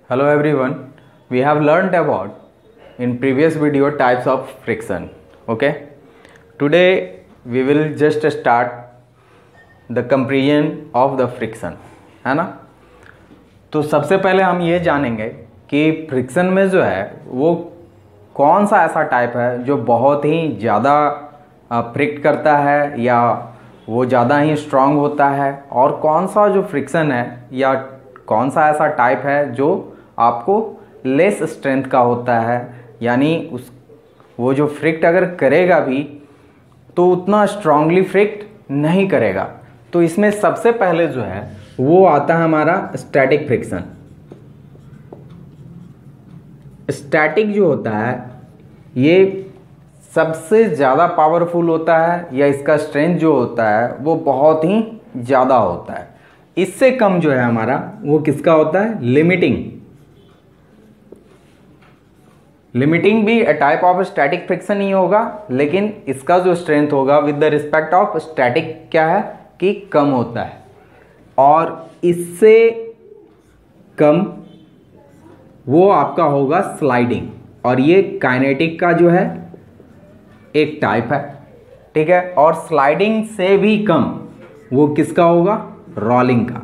Hello everyone, we have learned about in previous video types of friction. Okay, today we will just start the comparison of the friction, है ना। तो सबसे पहले हम ये जानेंगे कि फ्रिक्शन में जो है वो कौन सा ऐसा टाइप है जो बहुत ही ज़्यादा फ्रिक्ट करता है या वो ज़्यादा ही स्ट्रांग होता है, और कौन सा जो फ्रिक्शन है या कौन सा ऐसा टाइप है जो आपको लेस स्ट्रेंथ का होता है, यानी वो जो फ्रिक्ट अगर करेगा भी तो उतना स्ट्रांगली फ्रिक्ट नहीं करेगा। तो इसमें सबसे पहले जो है वो आता है हमारा स्टैटिक फ्रिक्शन। स्टैटिक जो होता है ये सबसे ज़्यादा पावरफुल होता है, या इसका स्ट्रेंथ जो होता है वो बहुत ही ज़्यादा होता है। इससे कम जो है हमारा वो किसका होता है, लिमिटिंग। लिमिटिंग भी a type of static friction ही होगा, लेकिन इसका जो स्ट्रेंथ होगा with the respect of static क्या है कि कम होता है, और इससे कम वो आपका होगा स्लाइडिंग, और ये काइनेटिक का जो है एक टाइप है, ठीक है। और स्लाइडिंग से भी कम वो किसका होगा, रोलिंग का,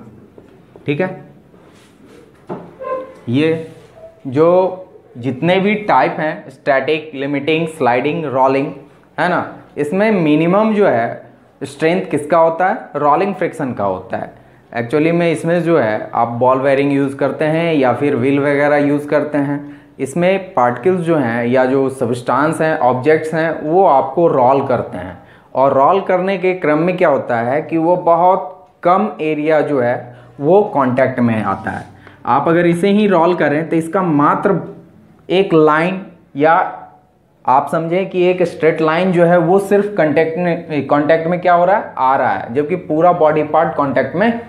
ठीक है। ये जो जितने भी टाइप हैं स्टैटिक, लिमिटिंग, स्लाइडिंग, रोलिंग, है ना, इसमें मिनिमम जो है स्ट्रेंथ किसका होता है, रोलिंग फ्रिक्शन का होता है। एक्चुअली में इसमें जो है आप बॉल बेयरिंग यूज़ करते हैं या फिर व्हील वगैरह यूज़ करते हैं, इसमें पार्टिकल्स जो हैं या जो सब्सटेंस हैं, ऑब्जेक्ट्स हैं, वो आपको रोल करते हैं, और रोल करने के क्रम में क्या होता है कि वो बहुत कम एरिया जो है वो कांटेक्ट में आता है। आप अगर इसे ही रोल करें तो इसका मात्र एक लाइन, या आप समझें कि एक स्ट्रेट लाइन जो है वो सिर्फ कांटेक्ट में क्या हो रहा है, आ रहा है, जबकि पूरा बॉडी पार्ट कांटेक्ट में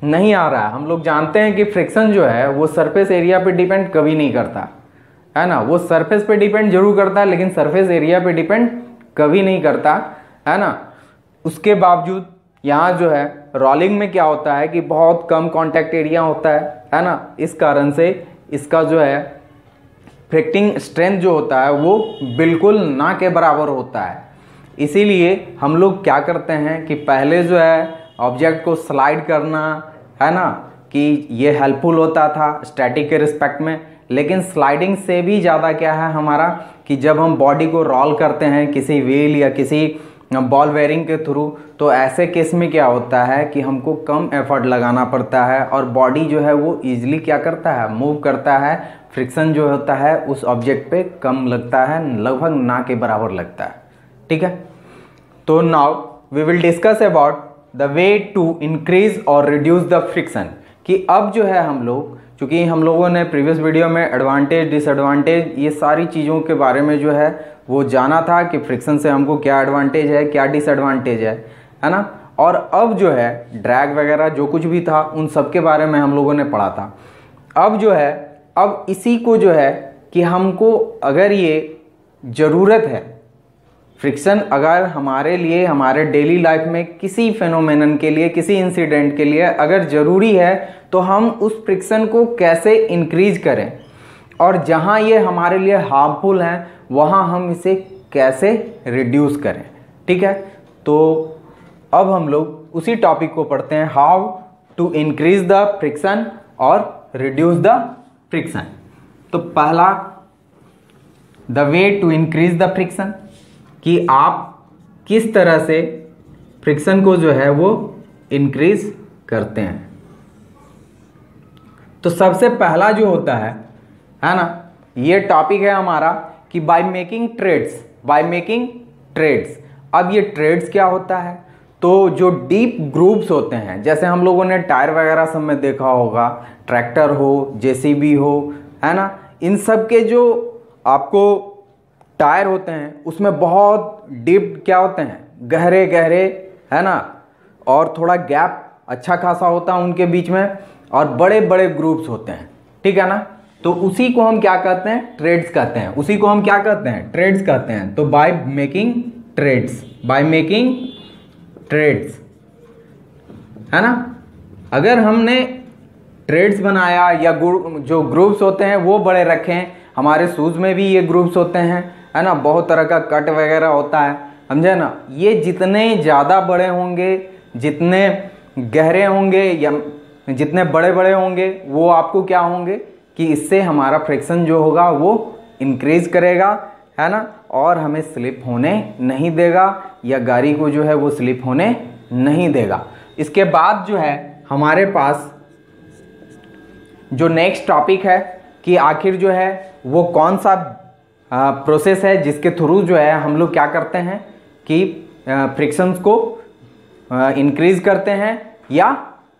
नहीं आ रहा है। हम लोग जानते हैं कि फ्रिक्शन जो है वो सरफेस एरिया पे डिपेंड कभी नहीं करता है ना। वो सरफेस पे डिपेंड जरूर करता है, लेकिन सरफेस एरिया पे डिपेंड कभी नहीं करता है ना। उसके बावजूद यहाँ जो है रोलिंग में क्या होता है कि बहुत कम कांटेक्ट एरिया होता है ना। इस कारण से इसका जो है फ्रिक्टिंग स्ट्रेंथ जो होता है वो बिल्कुल ना के बराबर होता है। इसीलिए हम लोग क्या करते हैं कि पहले जो है ऑब्जेक्ट को स्लाइड करना, है ना, कि ये हेल्पफुल होता था स्टैटिक के रिस्पेक्ट में, लेकिन स्लाइडिंग से भी ज़्यादा क्या है हमारा कि जब हम बॉडी को रोल करते हैं किसी व्हील या किसी बॉल बेयरिंग के थ्रू, तो ऐसे केस में क्या होता है कि हमको कम एफर्ट लगाना पड़ता है, और बॉडी जो है वो ईजिली क्या करता है, मूव करता है। फ्रिक्शन जो होता है उस ऑब्जेक्ट पे कम लगता है, लगभग ना के बराबर लगता है, ठीक है। तो now we will discuss about the way to increase और रिड्यूस द फ्रिक्शन, कि अब जो है हम लोग, चूँकि हम लोगों ने प्रीवियस वीडियो में एडवांटेज, डिसएडवांटेज, ये सारी चीज़ों के बारे में जो है वो जाना था कि फ्रिक्शन से हमको क्या एडवांटेज है, क्या डिसएडवांटेज है ना। और अब जो है ड्रैग वगैरह जो कुछ भी था उन सब के बारे में हम लोगों ने पढ़ा था। अब जो है, अब इसी को जो है कि हमको अगर ये ज़रूरत है फ्रिक्शन, अगर हमारे लिए हमारे डेली लाइफ में किसी फेनोमेनन के लिए, किसी इंसिडेंट के लिए अगर ज़रूरी है, तो हम उस फ्रिक्शन को कैसे इंक्रीज करें, और जहाँ ये हमारे लिए हार्मफुल हैं वहाँ हम इसे कैसे रिड्यूस करें, ठीक है। तो अब हम लोग उसी टॉपिक को पढ़ते हैं, how to increase the friction और रिड्यूस द फ्रिक्शन। तो पहला, the way to increase the friction, कि आप किस तरह से फ्रिक्शन को जो है वो इंक्रीज करते हैं। तो सबसे पहला जो होता है ना, ये टॉपिक है हमारा कि by making treads, by making treads. अब ये ट्रेड्स क्या होता है, तो जो डीप ग्रूव्स होते हैं, जैसे हम लोगों ने टायर वगैरह सब में देखा होगा, ट्रैक्टर हो, जेसीबी हो, है ना, इन सब के जो आपको टायर होते हैं उसमें बहुत डीप क्या होते हैं, गहरे गहरे, है ना, और थोड़ा गैप अच्छा खासा होता है उनके बीच में, और बड़े बड़े ग्रुप्स होते हैं, ठीक है ना। तो उसी को हम क्या कहते हैं, ट्रेड्स कहते हैं। उसी को हम क्या कहते हैं, ट्रेड्स कहते हैं। तो by making treads, by making treads, है ना। अगर हमने ट्रेड्स बनाया या जो ग्रुप्स होते हैं वो बड़े रखें। हमारे शूज़ में भी ये ग्रुप्स होते हैं, है ना, बहुत तरह का कट वगैरह होता है, समझे ना। ये जितने ज़्यादा बड़े होंगे, जितने गहरे होंगे या जितने बड़े बड़े होंगे, वो आपको क्या होंगे कि इससे हमारा फ्रिक्शन जो होगा वो इंक्रीज करेगा, है ना, और हमें स्लिप होने नहीं देगा या गाड़ी को जो है वो स्लिप होने नहीं देगा। इसके बाद जो है हमारे पास जो नेक्स्ट टॉपिक है कि आखिर जो है वो कौन सा प्रोसेस है जिसके थ्रू जो है हम लोग क्या करते हैं कि फ्रिक्शंस को इंक्रीज करते हैं या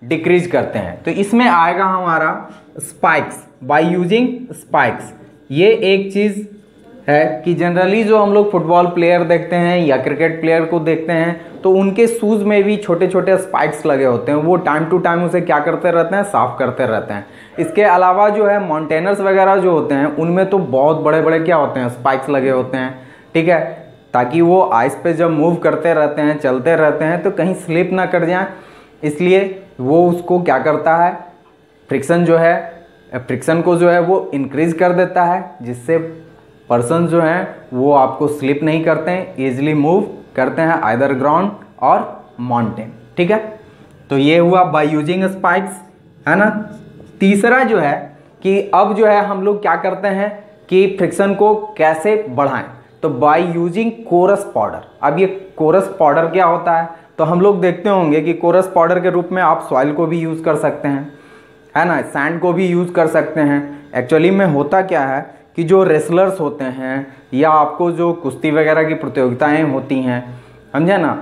डिक्रीज करते हैं। तो इसमें आएगा हमारा स्पाइक्स, बाय यूजिंग स्पाइक्स। ये एक चीज़ है कि जनरली जो हम लोग फुटबॉल प्लेयर देखते हैं या क्रिकेट प्लेयर को देखते हैं तो उनके शूज़ में भी छोटे छोटे स्पाइक्स लगे होते हैं। वो टाइम टू टाइम उसे क्या करते रहते हैं, साफ़ करते रहते हैं। इसके अलावा जो है माउंटेनर्स वगैरह जो होते हैं उनमें तो बहुत बड़े बड़े क्या होते हैं, स्पाइक्स लगे होते हैं, ठीक है, ताकि वो आइस पे जब मूव करते रहते हैं, चलते रहते हैं तो कहीं स्लिप ना कर जाए। इसलिए वो उसको क्या करता है, फ्रिक्शन को जो है वो इंक्रीज कर देता है, जिससे पर्सन जो हैं वो आपको स्लिप नहीं करते हैं, ईजिली मूव करते हैं आइदर ग्राउंड और माउंटेन, ठीक है। तो ये हुआ बाय यूजिंग स्पाइक्स, है ना। तीसरा जो है कि अब जो है हम लोग क्या करते हैं कि फ्रिक्शन को कैसे बढ़ाएं, तो बाय यूजिंग कोरस पाउडर। अब ये कोरस पाउडर क्या होता है, तो हम लोग देखते होंगे कि कोरस पाउडर के रूप में आप सॉइल को भी यूज़ कर सकते हैं, है ना, सैंड को भी यूज़ कर सकते हैं। एक्चुअली में होता क्या है कि जो रेसलर्स होते हैं या आपको जो कुश्ती वगैरह की प्रतियोगिताएं होती हैं, समझे ना,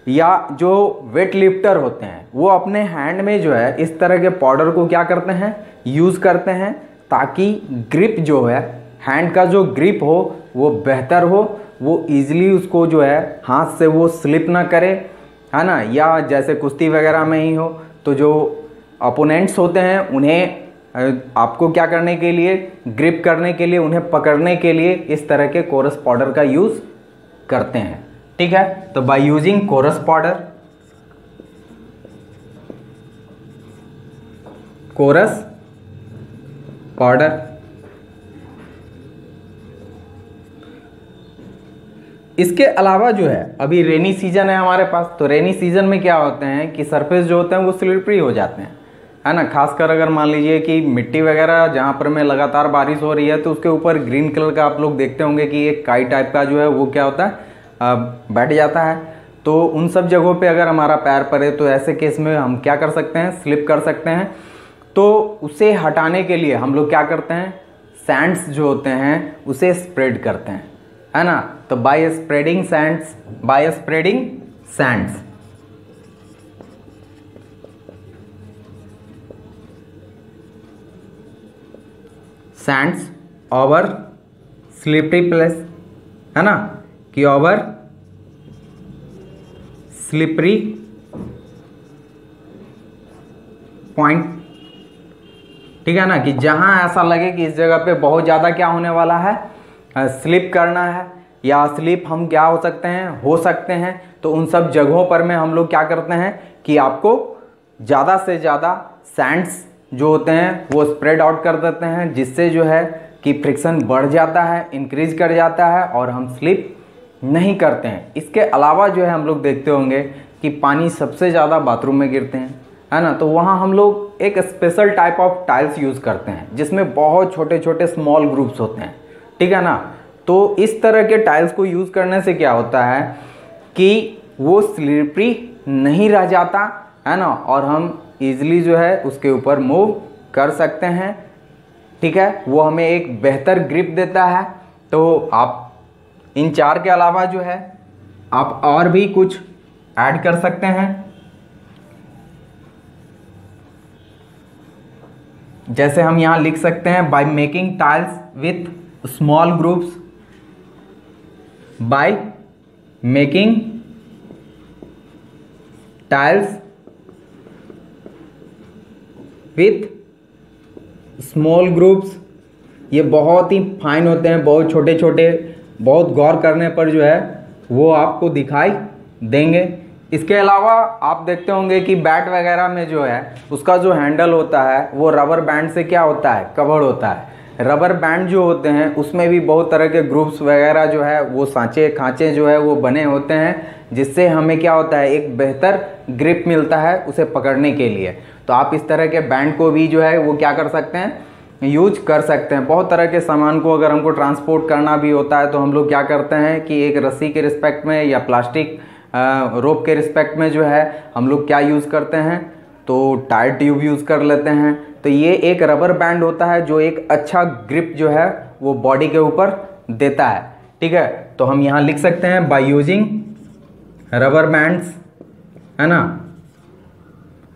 या जो वेट लिफ्टर होते हैं वो अपने हैंड में जो है इस तरह के पाउडर को क्या करते हैं, यूज़ करते हैं, ताकि ग्रिप जो है, हैंड का जो ग्रिप हो वो बेहतर हो, वो ईजिली उसको जो है हाथ से वो स्लिप ना करे, है ना। या जैसे कुश्ती वगैरह में ही हो तो जो अपोनेंट्स होते हैं उन्हें आपको क्या करने के लिए, ग्रिप करने के लिए, उन्हें पकड़ने के लिए इस तरह के कोरस पाउडर का यूज़ करते हैं, ठीक है। तो by using coarse powder, coarse powder. इसके अलावा जो है अभी रेनी सीजन है हमारे पास, तो रेनी सीजन में क्या होते हैं कि सरफेस जो होते हैं वो स्लिपरी हो जाते हैं, है ना। खासकर अगर मान लीजिए कि मिट्टी वगैरह जहाँ पर में लगातार बारिश हो रही है तो उसके ऊपर ग्रीन कलर का आप लोग देखते होंगे कि एक काई टाइप का जो है वो क्या होता है, बैठ जाता है। तो उन सब जगहों पे अगर हमारा पैर पड़े तो ऐसे केस में हम क्या कर सकते हैं, स्लिप कर सकते हैं। तो उसे हटाने के लिए हम लोग क्या करते हैं, सैंड्स जो होते हैं उसे स्प्रेड करते हैं, है ना। तो by spreading sands, by spreading sands, sands over slippery place, है ना, कि ओवर स्लिपरी पॉइंट, ठीक है ना, कि जहां ऐसा लगे कि इस जगह पे बहुत ज़्यादा क्या होने वाला है, स्लिप करना है या स्लिप हम क्या हो सकते हैं, तो उन सब जगहों पर में हम लोग क्या करते हैं कि आपको ज़्यादा से ज़्यादा सैंड्स जो होते हैं वो स्प्रेड आउट कर देते हैं, जिससे जो है कि फ्रिक्शन बढ़ जाता है, इंक्रीज कर जाता है और हम स्लिप नहीं करते हैं। इसके अलावा जो है हम लोग देखते होंगे कि पानी सबसे ज़्यादा बाथरूम में गिरते हैं, है ना, तो वहाँ हम लोग एक special type of tiles use करते हैं जिसमें बहुत छोटे छोटे स्मॉल ग्रुप्स होते हैं, ठीक है ना। तो इस तरह के टाइल्स को यूज़ करने से क्या होता है कि वो स्लिपरी नहीं रह जाता, है ना, और हम ईजिली जो है उसके ऊपर मूव कर सकते हैं, ठीक है। वो हमें एक बेहतर ग्रिप देता है। तो आप इन चार के अलावा जो है आप और भी कुछ ऐड कर सकते हैं, जैसे हम यहाँ लिख सकते हैं by making tiles with small groups, by making tiles with small groups. ये बहुत ही फाइन होते हैं, बहुत छोटे छोटे, बहुत गौर करने पर जो है वो आपको दिखाई देंगे इसके अलावा आप देखते होंगे कि बैट वगैरह में जो है उसका जो हैंडल होता है वो रबर बैंड से क्या होता है, कवर्ड होता है। रबर बैंड जो होते हैं उसमें भी बहुत तरह के ग्रुप्स वगैरह जो है वो सांचे खांचे जो है वो बने होते हैं, जिससे हमें क्या होता है, एक बेहतर ग्रिप मिलता है उसे पकड़ने के लिए। तो आप इस तरह के बैंड को भी जो है वो क्या कर सकते हैं, यूज कर सकते हैं। बहुत तरह के सामान को अगर हमको ट्रांसपोर्ट करना भी होता है तो हम लोग क्या करते हैं कि एक रस्सी के रिस्पेक्ट में या प्लास्टिक रोप के रिस्पेक्ट में जो है हम लोग क्या यूज़ करते हैं, तो टायर ट्यूब यूज़ कर लेते हैं। तो ये एक रबर बैंड होता है जो एक अच्छा ग्रिप जो है वो बॉडी के ऊपर देता है। ठीक है, तो हम यहाँ लिख सकते हैं बाय यूजिंग रबर बैंड्स, है ना,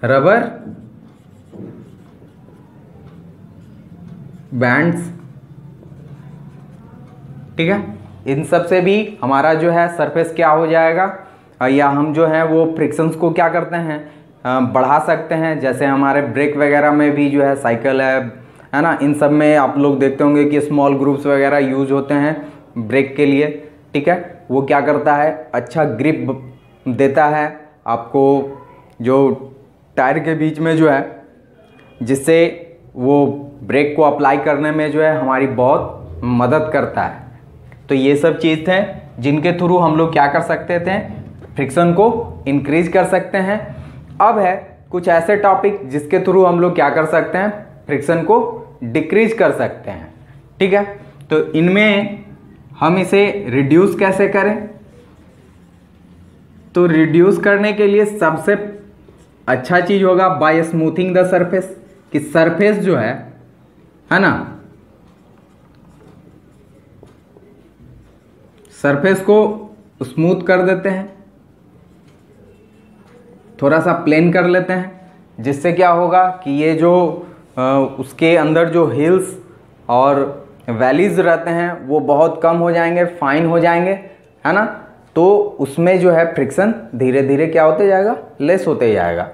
रबर बैंड्स। ठीक है, इन सब से भी हमारा जो है सरफेस क्या हो जाएगा, या हम जो है वो फ्रिक्शंस को क्या करते हैं, बढ़ा सकते हैं। जैसे हमारे ब्रेक वगैरह में भी जो है साइकिल है ना, इन सब में आप लोग देखते होंगे कि स्मॉल ग्रुप्स वगैरह यूज होते हैं ब्रेक के लिए। ठीक है, वो क्या करता है, अच्छा ग्रिप देता है आपको जो टायर के बीच में जो है, जिससे वो ब्रेक को अप्लाई करने में जो है हमारी बहुत मदद करता है। तो ये सब चीज़ थे जिनके थ्रू हम लोग क्या कर सकते थे, फ्रिक्शन को इंक्रीज कर सकते हैं। अब है कुछ ऐसे टॉपिक जिसके थ्रू हम लोग क्या कर सकते हैं, फ्रिक्शन को डिक्रीज कर सकते हैं। ठीक है, तो इनमें हम इसे रिड्यूस कैसे करें, तो रिड्यूस करने के लिए सबसे अच्छा चीज होगा बाय स्मूथिंग द सरफेस, कि सरफेस जो है ना, सरफेस को स्मूथ कर देते हैं, थोड़ा सा प्लेन कर लेते हैं, जिससे क्या होगा कि ये जो उसके अंदर जो हिल्स और वैलीज रहते हैं वो बहुत कम हो जाएंगे, फाइन हो जाएंगे, है ना। तो उसमें जो है फ्रिक्शन धीरे धीरे क्या होते जाएगा, लेस होते जाएगा।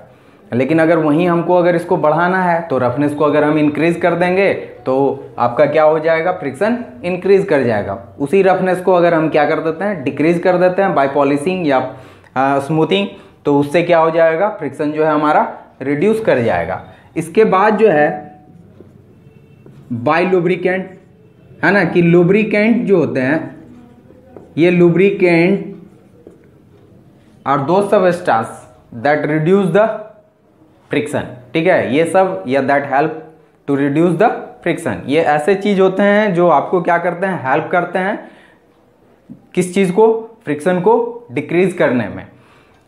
लेकिन अगर वहीं हमको अगर इसको बढ़ाना है तो रफनेस को अगर हम इंक्रीज कर देंगे तो आपका क्या हो जाएगा, फ्रिक्शन इंक्रीज कर जाएगा। उसी रफनेस को अगर हम क्या कर देते हैं, डिक्रीज कर देते हैं बाय पॉलिशिंग या स्मूथिंग, तो उससे क्या हो जाएगा, फ्रिक्शन जो है हमारा रिड्यूस कर जाएगा। इसके बाद जो है बाय लुब्रिकेंट, है ना, कि लुब्रिकेंट जो होते हैं, ये लुब्रिकेंट और दो substance that reduce the friction. ठीक है, ये सब या that help to reduce the friction, ये ऐसे चीज होते हैं जो आपको क्या करते हैं, हेल्प करते हैं किस चीज को, फ्रिक्शन को डिक्रीज करने में।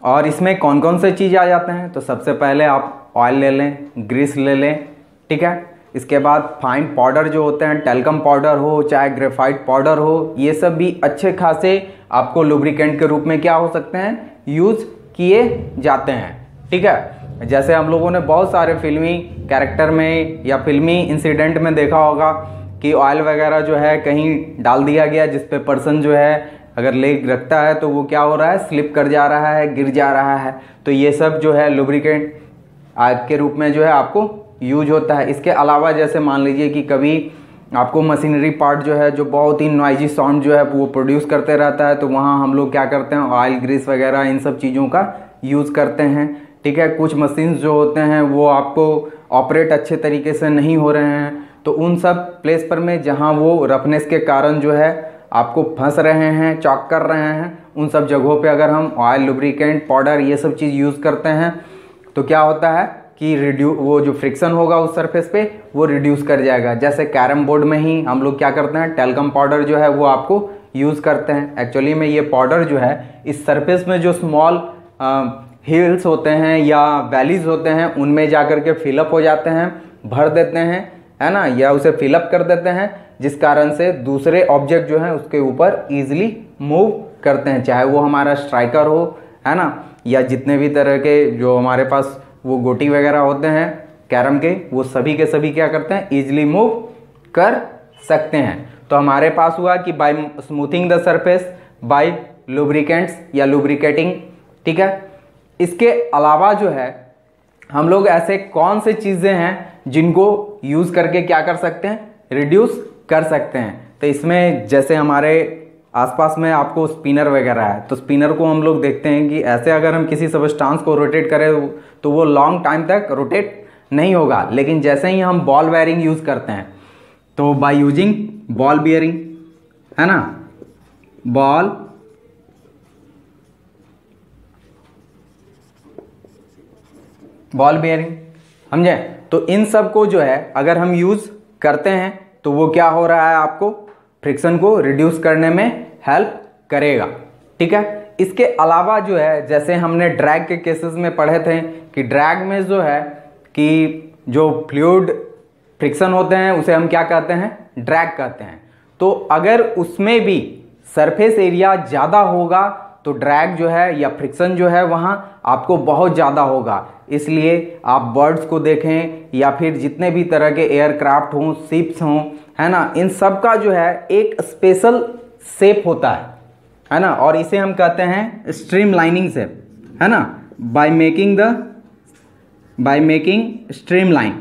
और इसमें कौन कौन से चीज़ आ जाते हैं, तो सबसे पहले आप ऑयल ले लें, ग्रीस ले लें। ठीक है, इसके बाद फाइन पाउडर जो होते हैं, टेल्कम पाउडर हो चाहे ग्रेफाइट पाउडर हो, ये सब भी अच्छे खासे आपको लुब्रिकेंट के रूप में क्या हो सकते हैं, यूज किए जाते हैं। ठीक है, जैसे हम लोगों ने बहुत सारे फिल्मी कैरेक्टर में या फिल्मी इंसिडेंट में देखा होगा कि ऑयल वगैरह जो है कहीं डाल दिया गया, जिस पे पर्सन जो है अगर लेग रखता है तो वो क्या हो रहा है, स्लिप कर जा रहा है, गिर जा रहा है। तो ये सब जो है लुब्रिकेंट आग के रूप में जो है आपको यूज होता है। इसके अलावा जैसे मान लीजिए कि कभी आपको मशीनरी पार्ट जो है जो बहुत ही नॉइजी साउंड जो है वो प्रोड्यूस करते रहता है, तो वहाँ हम लोग क्या करते हैं, ऑयल ग्रीस वगैरह इन सब चीज़ों का यूज़ करते हैं। ठीक है, कुछ मशीन्स जो होते हैं वो आपको ऑपरेट अच्छे तरीके से नहीं हो रहे हैं, तो उन सब प्लेस पर में जहाँ वो रफनेस के कारण जो है आपको फंस रहे हैं, चॉक कर रहे हैं, उन सब जगहों पे अगर हम ऑयल, लुब्रिकेंट, पाउडर ये सब चीज़ यूज़ करते हैं तो क्या होता है कि वो जो फ्रिक्शन होगा उस सरफेस पे वो रिड्यूस कर जाएगा। जैसे कैरम बोर्ड में ही हम लोग क्या करते हैं, टेल्कम पाउडर जो है वो आपको यूज़ करते हैं। एक्चुअली में ये पाउडर जो है इस सरफेस में जो स्मॉल हिल्स होते हैं या वैलीज होते हैं उनमें जाकर के फिलअप हो जाते हैं, भर देते हैं, है ना, या उसे फिलअप कर देते हैं, जिस कारण से दूसरे ऑब्जेक्ट जो है उसके ऊपर ईजिली मूव करते हैं, चाहे वो हमारा स्ट्राइकर हो, है ना, या जितने भी तरह के जो हमारे पास वो गोटी वगैरह होते हैं कैरम के, वो सभी के सभी क्या करते हैं, ईजिली मूव कर सकते हैं। तो हमारे पास हुआ कि by smoothing the surface by lubricants या लुब्रिकेटिंग। ठीक है, इसके अलावा जो है हम लोग ऐसे कौन से चीज़ें हैं जिनको यूज़ करके क्या कर सकते हैं, रिड्यूस कर सकते हैं। तो इसमें जैसे हमारे आसपास में आपको स्पिनर वगैरह है, तो स्पिनर को हम लोग देखते हैं कि ऐसे अगर हम किसी सबस्टांस को रोटेट करें तो वो लॉन्ग टाइम तक रोटेट नहीं होगा। लेकिन जैसे ही हम बॉल बेयरिंग यूज़ करते हैं, तो बाय यूजिंग बॉल बेयरिंग, है ना, बॉल बेयरिंग, समझे। तो इन सब को जो है अगर हम यूज़ करते हैं तो वो क्या हो रहा है, आपको फ्रिक्शन को रिड्यूस करने में हेल्प करेगा, ठीक है। इसके अलावा जो है, जैसे हमने ड्रैग के केसेस में पढ़े थे कि ड्रैग में जो है कि जो फ्लूइड फ्रिक्शन होते हैं उसे हम क्या कहते हैं, ड्रैग कहते हैं। तो अगर उसमें भी सरफेस एरिया ज़्यादा होगा तो ड्रैग जो है या फ्रिक्शन जो है वहाँ आपको बहुत ज़्यादा होगा। इसलिए आप बर्ड्स को देखें या फिर जितने भी तरह के एयरक्राफ्ट हों, शिप्स हों, है ना, इन सब का जो है एक स्पेशल शेप होता है ना, और इसे हम कहते हैं स्ट्रीम लाइनिंग शेप, है ना, बाय मेकिंग स्ट्रीम लाइन।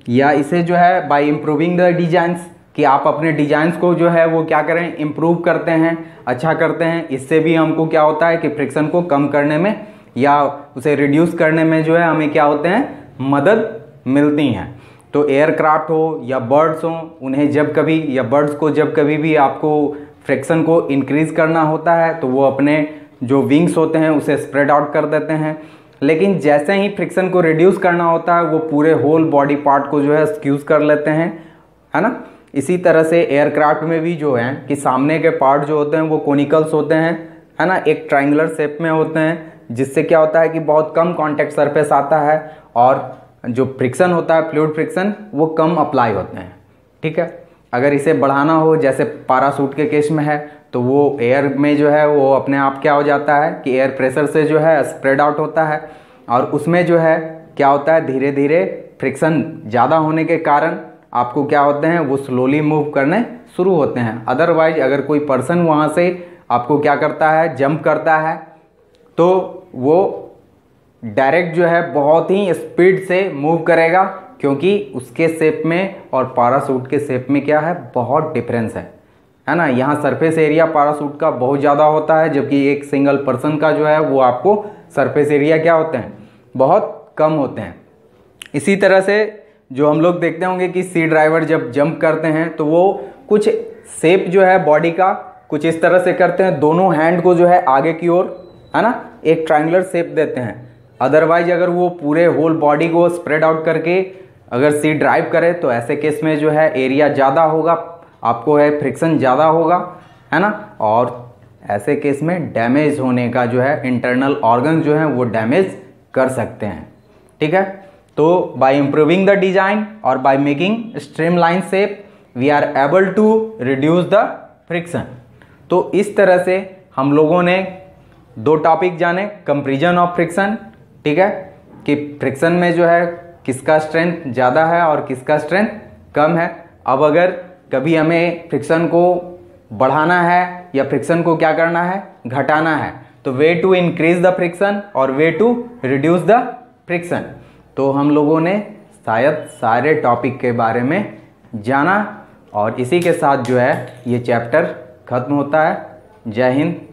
या इसे जो है बाय इम्प्रूविंग द डिजाइंस, कि आप अपने डिजाइंस को जो है वो क्या करें, इम्प्रूव करते हैं, अच्छा करते हैं। इससे भी हमको क्या होता है कि फ्रिक्शन को कम करने में या उसे रिड्यूस करने में जो है हमें क्या होते हैं, मदद मिलती हैं। तो एयरक्राफ्ट हो या बर्ड्स हो, उन्हें जब कभी या बर्ड्स को जब कभी भी आपको फ्रिक्शन को इंक्रीज़ करना होता है तो वो अपने जो विंग्स होते हैं उसे स्प्रेड आउट कर देते हैं। लेकिन जैसे ही फ्रिक्शन को रिड्यूस करना होता है वो पूरे होल बॉडी पार्ट को जो है स्क्यूज कर लेते हैं, है ना। इसी तरह से एयरक्राफ्ट में भी जो है कि सामने के पार्ट जो होते हैं वो कोनिकल्स होते हैं, है ना, एक ट्रायंगुलर शेप में होते हैं, जिससे क्या होता है कि बहुत कम कॉन्टैक्ट सरफेस आता है और जो फ्रिक्शन होता है, फ्लूइड फ्रिक्शन, वो कम अप्लाई होते हैं, ठीक है। अगर इसे बढ़ाना हो, जैसे पैराशूट के केस में है, तो वो एयर में जो है वो अपने आप क्या हो जाता है कि एयर प्रेशर से जो है स्प्रेड आउट होता है, और उसमें जो है क्या होता है, धीरे धीरे फ्रिक्शन ज़्यादा होने के कारण आपको क्या होते हैं, वो स्लोली मूव करने शुरू होते हैं। अदरवाइज अगर कोई पर्सन वहाँ से आपको क्या करता है, जंप करता है, तो वो डायरेक्ट जो है बहुत ही स्पीड से मूव करेगा, क्योंकि उसके शेप में और पैराशूट के शेप में क्या है, बहुत डिफरेंस है ना। यहाँ सरफेस एरिया पैराशूट का बहुत ज़्यादा होता है, जबकि एक सिंगल पर्सन का जो है वो आपको सरफेस एरिया क्या होते हैं, बहुत कम होते हैं। इसी तरह से जो हम लोग देखते होंगे कि सी ड्राइवर जब जंप करते हैं तो वो कुछ शेप जो है बॉडी का कुछ इस तरह से करते हैं, दोनों हैंड को जो है आगे की ओर, है ना, एक ट्रायंगुलर शेप देते हैं। अदरवाइज अगर वो पूरे होल बॉडी को स्प्रेड आउट करके अगर सी ड्राइव करे तो ऐसे केस में जो है एरिया ज़्यादा होगा, आपको है फ्रिक्शन ज़्यादा होगा, है ना, और ऐसे केस में डैमेज होने का जो है इंटरनल ऑर्गन जो है वो डैमेज कर सकते हैं, ठीक है। तो बाय इम्प्रूविंग द डिजाइन और by making streamline shape we are able to reduce the friction. तो इस तरह से हम लोगों ने दो टॉपिक जाने, कंपैरिजन ऑफ फ्रिक्शन, ठीक है, कि फ्रिक्शन में जो है किसका स्ट्रेंथ ज़्यादा है और किसका स्ट्रेंथ कम है। अब अगर कभी हमें फ्रिक्शन को बढ़ाना है या फ्रिक्शन को क्या करना है, घटाना है, तो way to increase the friction और way to reduce the friction. तो हम लोगों ने शायद सारे टॉपिक के बारे में जाना, और इसी के साथ जो है ये चैप्टर खत्म होता है। जय हिंद।